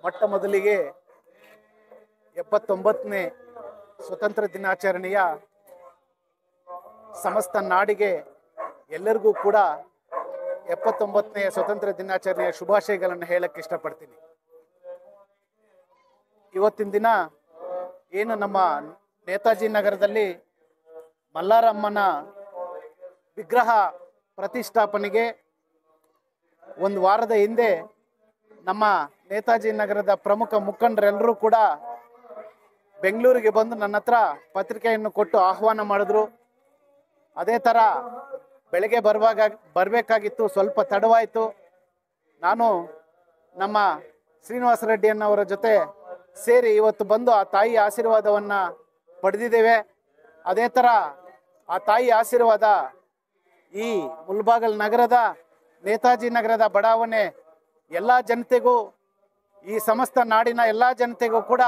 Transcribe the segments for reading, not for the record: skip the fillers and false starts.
ಮೊಟ್ಟ ಮೊದಲಿಗೆ 79ನೇ ಸ್ವತಂತ್ರ ದಿನಾಚರಣೆಯ ಸಮಸ್ತ ನಾಡಿಗೆ ಎಲ್ಲರಿಗೂ ಕೂಡ 79ನೇ ಸ್ವತಂತ್ರ ದಿನಾಚರಣೆಯ ಶುಭಾಶಯಗಳನ್ನು ಹೇಳಕ್ಕೆ ಇಷ್ಟಪಡ್ತೀನಿ. ಇವತ್ತಿನ ದಿನ ಏನು ನಮ್ಮ ನೇತಾಜಿ ನಗರದಲ್ಲಿ ಮಲ್ಲಾರಮ್ಮನ ವಿಗ್ರಹ ಪ್ರತಿಷ್ಠಾಪನೆಗೆ ಒಂದು ವಾರದ ಹಿಂದೆ ನಮ್ಮ ನೇತಾಜಿ ನಗರದ ಪ್ರಮುಖ ಮುಖಂಡರೆಲ್ಲರೂ ಕೂಡ ಬೆಂಗಳೂರಿಗೆ ಬಂದು ನನ್ನ ಹತ್ರ ಪತ್ರಿಕೆಯನ್ನು ಕೊಟ್ಟು ಆಹ್ವಾನ ಮಾಡಿದ್ರು. ಅದೇ ಥರ ಬೆಳಗ್ಗೆ ಬರಬೇಕಾಗಿತ್ತು, ಸ್ವಲ್ಪ ತಡವಾಯಿತು. ನಾನು ನಮ್ಮ ಶ್ರೀನಿವಾಸ ರೆಡ್ಡಿಯನ್ನವರ ಜೊತೆ ಸೇರಿ ಇವತ್ತು ಬಂದು ಆ ತಾಯಿ ಆಶೀರ್ವಾದವನ್ನು ಪಡೆದಿದ್ದೇವೆ. ಅದೇ ಥರ ಆ ತಾಯಿ ಆಶೀರ್ವಾದ ಈ ಮುಳಬಾಗಿಲು ನಗರದ ನೇತಾಜಿ ನಗರದ ಬಡಾವಣೆ ಎಲ್ಲ ಜನತೆಗೂ, ಈ ಸಮಸ್ತ ನಾಡಿನ ಎಲ್ಲ ಜನತೆಗೂ ಕೂಡ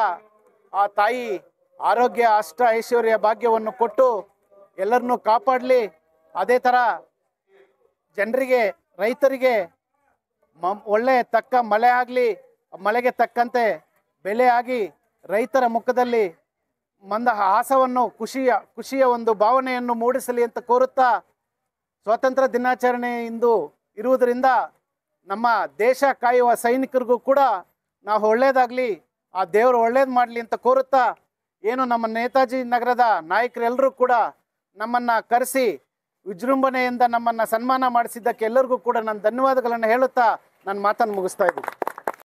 ಆ ತಾಯಿ ಆರೋಗ್ಯ ಅಷ್ಟ ಐಶ್ವರ್ಯ ಭಾಗ್ಯವನ್ನು ಕೊಟ್ಟು ಎಲ್ಲರನ್ನೂ ಕಾಪಾಡಲಿ. ಅದೇ ಥರ ಜನರಿಗೆ, ರೈತರಿಗೆ ಒಳ್ಳೆ ತಕ್ಕ ಮಳೆ ಆಗಲಿ, ಮಳೆಗೆ ತಕ್ಕಂತೆ ಬೆಳೆ ಆಗಿ ರೈತರ ಮುಖದಲ್ಲಿ ಹಾಸವನ್ನು ಖುಷಿಯ ಒಂದು ಭಾವನೆಯನ್ನು ಮೂಡಿಸಲಿ ಅಂತ ಕೋರುತ್ತಾ, ಸ್ವಾತಂತ್ರ್ಯ ದಿನಾಚರಣೆ ಇಂದು ಇರುವುದರಿಂದ ನಮ್ಮ ದೇಶ ಕಾಯುವ ಸೈನಿಕರಿಗೂ ಕೂಡ ನಾವು ಒಳ್ಳೇದಾಗಲಿ, ಆ ದೇವರು ಒಳ್ಳೇದು ಮಾಡಲಿ ಅಂತ ಕೋರುತ್ತಾ, ಏನು ನಮ್ಮ ನೇತಾಜಿ ನಗರದ ನಾಯಕರೆಲ್ಲರೂ ಕೂಡ ನಮ್ಮನ್ನು ಕರೆಸಿ ವಿಜೃಂಭಣೆಯಿಂದ ನಮ್ಮನ್ನು ಸನ್ಮಾನ ಮಾಡಿಸಿದ್ದಕ್ಕೆ ಎಲ್ಲರಿಗೂ ಕೂಡ ನಾನು ಧನ್ಯವಾದಗಳನ್ನು ಹೇಳುತ್ತಾ ನನ್ನ ಮಾತನ್ನು ಮುಗಿಸ್ತಾ ಇದ್ದೀನಿ.